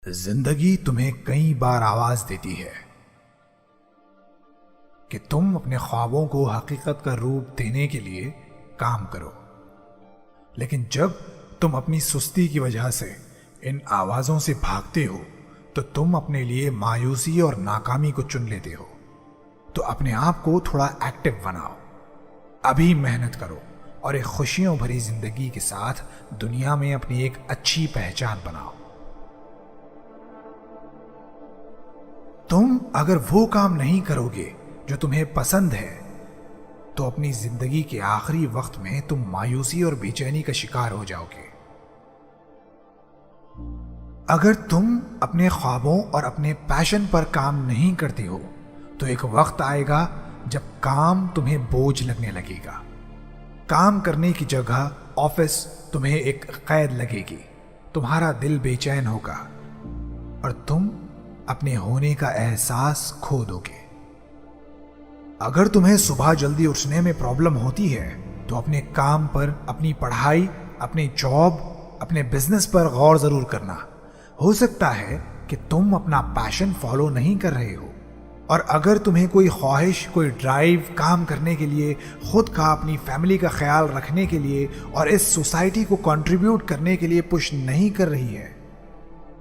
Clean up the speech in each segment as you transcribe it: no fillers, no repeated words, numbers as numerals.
जिंदगी तुम्हें कई बार आवाज देती है कि तुम अपने ख्वाबों को हकीकत का रूप देने के लिए काम करो, लेकिन जब तुम अपनी सुस्ती की वजह से इन आवाजों से भागते हो तो तुम अपने लिए मायूसी और नाकामी को चुन लेते हो। तो अपने आप को थोड़ा एक्टिव बनाओ, अभी मेहनत करो और एक खुशियों भरी जिंदगी के साथ दुनिया में अपनी एक अच्छी पहचान बनाओ। तुम अगर वो काम नहीं करोगे जो तुम्हें पसंद है तो अपनी जिंदगी के आखिरी वक्त में तुम मायूसी और बेचैनी का शिकार हो जाओगे। अगर तुम अपने ख्वाबों और अपने पैशन पर काम नहीं करते हो तो एक वक्त आएगा जब काम तुम्हें बोझ लगने लगेगा। काम करने की जगह ऑफिस तुम्हें एक कैद लगेगी, तुम्हारा दिल बेचैन होगा और तुम अपने होने का एहसास खो दोगे। अगर तुम्हें सुबह जल्दी उठने में प्रॉब्लम होती है तो अपने काम पर, अपनी पढ़ाई, अपने जॉब, अपने बिजनेस पर गौर जरूर करना। हो सकता है कि तुम अपना पैशन फॉलो नहीं कर रहे हो, और अगर तुम्हें कोई ख्वाहिश, कोई ड्राइव काम करने के लिए, खुद का, अपनी फैमिली का ख्याल रखने के लिए और इस सोसाइटी को कंट्रीब्यूट करने के लिए पुश नहीं कर रही है,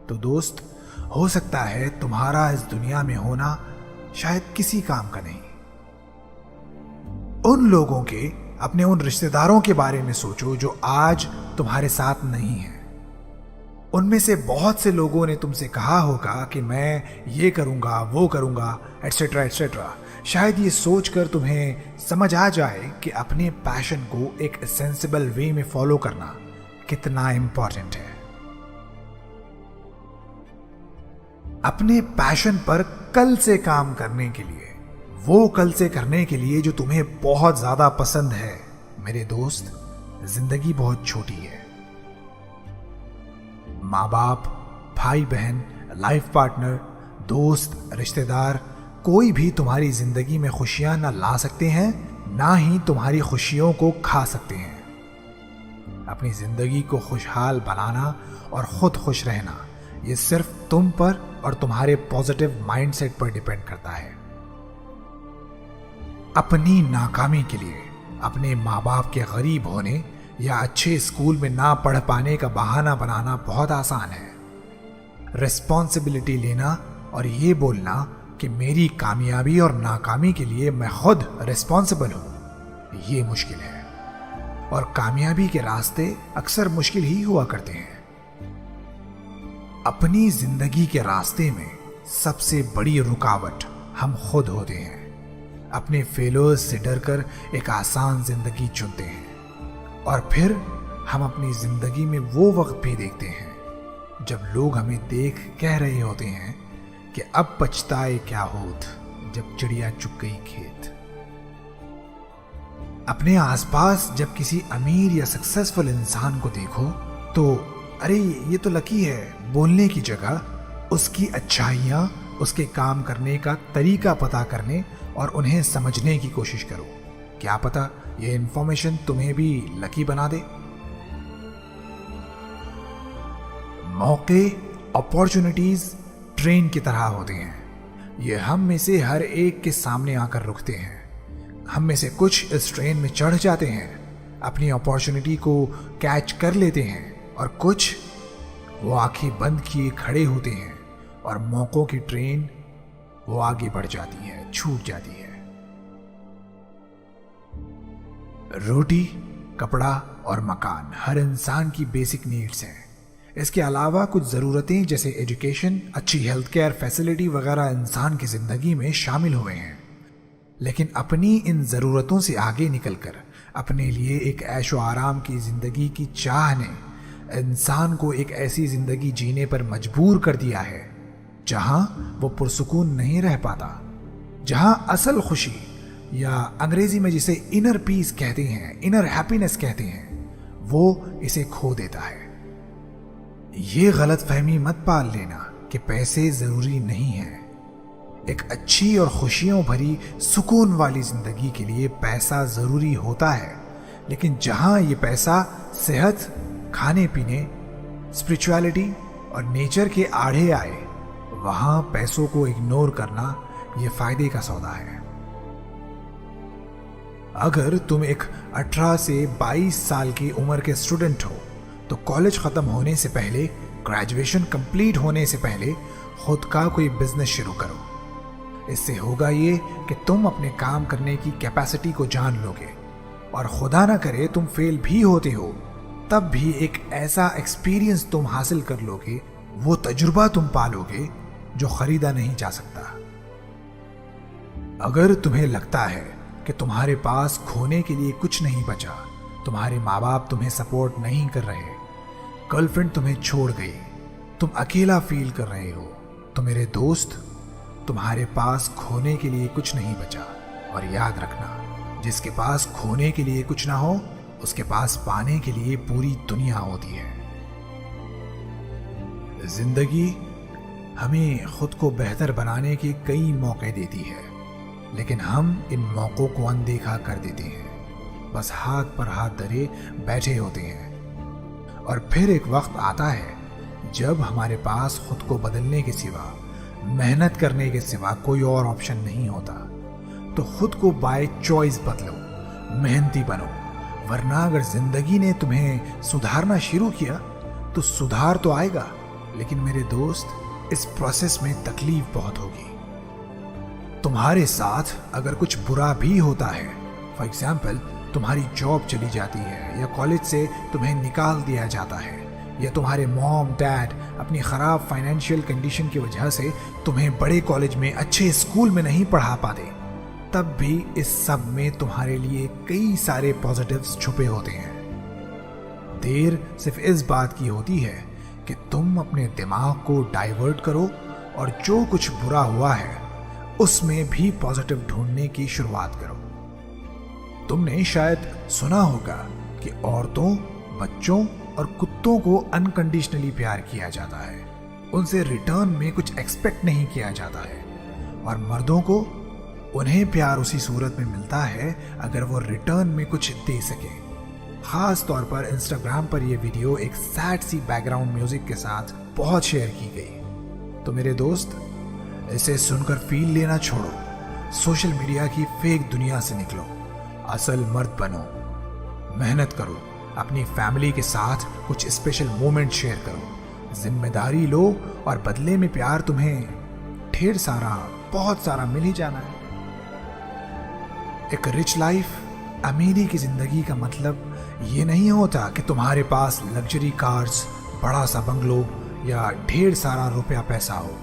तो दोस्त, हो सकता है तुम्हारा इस दुनिया में होना शायद किसी काम का नहीं। उन लोगों के, अपने उन रिश्तेदारों के बारे में सोचो जो आज तुम्हारे साथ नहीं है। उनमें से बहुत से लोगों ने तुमसे कहा होगा कि मैं ये करूंगा, वो करूंगा, एटसेट्रा एटसेट्रा। शायद ये सोचकर तुम्हें समझ आ जाए कि अपने पैशन को एक सेंसिबल वे में फॉलो करना कितना इंपॉर्टेंट है। अपने पैशन पर कल से काम करने के लिए, वो कल से करने के लिए जो तुम्हें बहुत ज्यादा पसंद है। मेरे दोस्त, जिंदगी बहुत छोटी है। माँ बाप, भाई बहन, लाइफ पार्टनर, दोस्त, रिश्तेदार, कोई भी तुम्हारी जिंदगी में खुशियां ना ला सकते हैं, ना ही तुम्हारी खुशियों को खा सकते हैं। अपनी जिंदगी को खुशहाल बनाना और खुद खुश रहना, ये सिर्फ तुम पर और तुम्हारे पॉजिटिव माइंडसेट पर डिपेंड करता है। अपनी नाकामी के लिए अपने माँ बाप के गरीब होने या अच्छे स्कूल में ना पढ़ पाने का बहाना बनाना बहुत आसान है। रिस्पॉन्सिबिलिटी लेना और ये बोलना कि मेरी कामयाबी और नाकामी के लिए मैं खुद रिस्पॉन्सिबल हूं, ये मुश्किल है। और कामयाबी के रास्ते अक्सर मुश्किल ही हुआ करते हैं। अपनी जिंदगी के रास्ते में सबसे बड़ी रुकावट हम खुद होते हैं। अपने फेलोर्स से डरकर एक आसान जिंदगी चुनते हैं, और फिर हम अपनी जिंदगी में वो वक्त भी देखते हैं जब लोग हमें देख कह रहे होते हैं कि अब पछताए क्या होत जब चिड़िया चुग गई खेत। अपने आसपास जब किसी अमीर या सक्सेसफुल इंसान को देखो तो अरे ये तो लकी है बोलने की जगह उसकी अच्छाइयाँ, उसके काम करने का तरीका पता करने और उन्हें समझने की कोशिश करो। क्या पता ये इंफॉर्मेशन तुम्हें भी लकी बना दे। मौके, अपॉर्चुनिटीज ट्रेन की तरह होते हैं। ये हम में से हर एक के सामने आकर रुकते हैं। हम में से कुछ इस ट्रेन में चढ़ जाते हैं, अपनी अपॉर्चुनिटी को कैच कर लेते हैं, और कुछ वो आंखें बंद किए खड़े होते हैं और मौकों की ट्रेन वो आगे बढ़ जाती है, छूट जाती है। रोटी, कपड़ा और मकान हर इंसान की बेसिक नीड्स हैं। इसके अलावा कुछ ज़रूरतें जैसे एजुकेशन, अच्छी हेल्थ केयर फैसिलिटी वगैरह इंसान की ज़िंदगी में शामिल हुए हैं। लेकिन अपनी इन ज़रूरतों से आगे निकलकर अपने लिए एक ऐशो आराम की ज़िंदगी की चाह ने इंसान को एक ऐसी जिंदगी जीने पर मजबूर कर दिया है जहां वो पुरसुकून नहीं रह पाता, जहां असल खुशी, या अंग्रेजी में जिसे इनर पीस कहते हैं, इनर हैप्पीनेस कहते हैं, वो इसे खो देता है। ये गलत फहमी मत पाल लेना कि पैसे जरूरी नहीं है। एक अच्छी और खुशियों भरी सुकून वाली जिंदगी के लिए पैसा जरूरी होता है, लेकिन जहां ये पैसा सेहत, खाने पीने, स्पिरिचुअलिटी और नेचर के आड़े आए, वहां पैसों को इग्नोर करना यह फायदे का सौदा है। अगर तुम एक 18 से 22 साल की उम्र के स्टूडेंट हो तो कॉलेज खत्म होने से पहले, ग्रेजुएशन कंप्लीट होने से पहले खुद का कोई बिजनेस शुरू करो। इससे होगा ये कि तुम अपने काम करने की कैपेसिटी को जान लोगे, और खुदा ना करे तुम फेल भी होते हो तब भी एक ऐसा एक्सपीरियंस तुम हासिल कर लोगे, वो तजुर्बा तुम पालोगे जो खरीदा नहीं जा सकता। अगर तुम्हें लगता है कि तुम्हारे पास खोने के लिए कुछ नहीं बचा, तुम्हारे माँ बाप तुम्हें सपोर्ट नहीं कर रहे, गर्लफ्रेंड तुम्हें छोड़ गई, तुम अकेला फील कर रहे हो, तो मेरे दोस्त, तुम्हारे पास खोने के लिए कुछ नहीं बचा। और याद रखना, जिसके पास खोने के लिए कुछ ना हो, उसके पास पाने के लिए पूरी दुनिया होती है। जिंदगी हमें खुद को बेहतर बनाने के कई मौके देती है, लेकिन हम इन मौकों को अनदेखा कर देते हैं, बस हाथ पर हाथ धरे बैठे होते हैं। और फिर एक वक्त आता है जब हमारे पास खुद को बदलने के सिवा, मेहनत करने के सिवा कोई और ऑप्शन नहीं होता। तो खुद को बाय चॉइस बदलो, मेहनती बनो, वरना अगर जिंदगी ने तुम्हें सुधारना शुरू किया तो सुधार तो आएगा, लेकिन मेरे दोस्त, इस प्रोसेस में तकलीफ बहुत होगी। तुम्हारे साथ अगर कुछ बुरा भी होता है, फॉर एग्जाम्पल तुम्हारी जॉब चली जाती है, या कॉलेज से तुम्हें निकाल दिया जाता है, या तुम्हारे मॉम डैड अपनी खराब फाइनेंशियल कंडीशन की वजह से तुम्हें बड़े कॉलेज में अच्छे स्कूल में नहीं पढ़ा पाते, तब भी इस सब में तुम्हारे लिए कई सारे पॉजिटिव्स छुपे होते हैं। देर सिर्फ इस बात की होती है कि तुम अपने दिमाग को डाइवर्ट करो और जो कुछ बुरा हुआ है उसमें भी पॉजिटिव ढूंढने की शुरुआत करो। तुमने शायद सुना होगा कि औरतों, बच्चों और कुत्तों को अनकंडीशनली प्यार किया जाता है, उनसे रिटर्न में कुछ एक्सपेक्ट नहीं किया जाता है, और मर्दों को उन्हें प्यार उसी सूरत में मिलता है अगर वो रिटर्न में कुछ दे सके। खास तौर पर इंस्टाग्राम पर यह वीडियो एक सैड सी बैकग्राउंड म्यूजिक के साथ बहुत शेयर की गई। तो मेरे दोस्त, इसे सुनकर फील लेना छोड़ो, सोशल मीडिया की फेक दुनिया से निकलो, असल मर्द बनो, मेहनत करो, अपनी फैमिली के साथ कुछ स्पेशल मोमेंट शेयर करो, जिम्मेदारी लो, और बदले में प्यार तुम्हें ढेर सारा, बहुत सारा मिल ही जाना है। एक रिच लाइफ, अमीरी की जिंदगी का मतलब ये नहीं होता कि तुम्हारे पास लग्जरी कार्स, बड़ा सा बंगलो या ढेर सारा रुपया पैसा हो।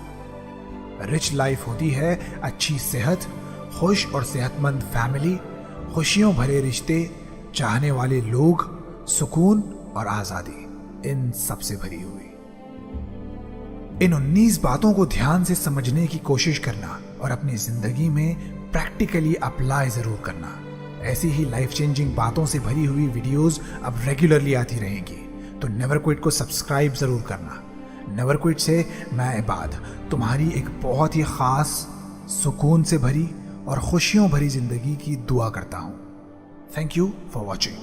रिच लाइफ होती है अच्छी सेहत, खुश और सेहतमंद फैमिली, खुशियों भरे रिश्ते, चाहने वाले लोग, सुकून और आजादी, इन सब से भरी हुई। इन 19 बातों को ध्यान से समझने की कोशिश करना और अपनी जिंदगी में प्रैक्टिकली अप्लाई जरूर करना। ऐसी ही लाइफ चेंजिंग बातों से भरी हुई वीडियोस अब रेगुलरली आती रहेंगी, तो नेवर क्विट को सब्सक्राइब जरूर करना। नेवर क्विट से मैं इबाद तुम्हारी एक बहुत ही खास, सुकून से भरी और खुशियों भरी जिंदगी की दुआ करता हूँ। Thank you for watching.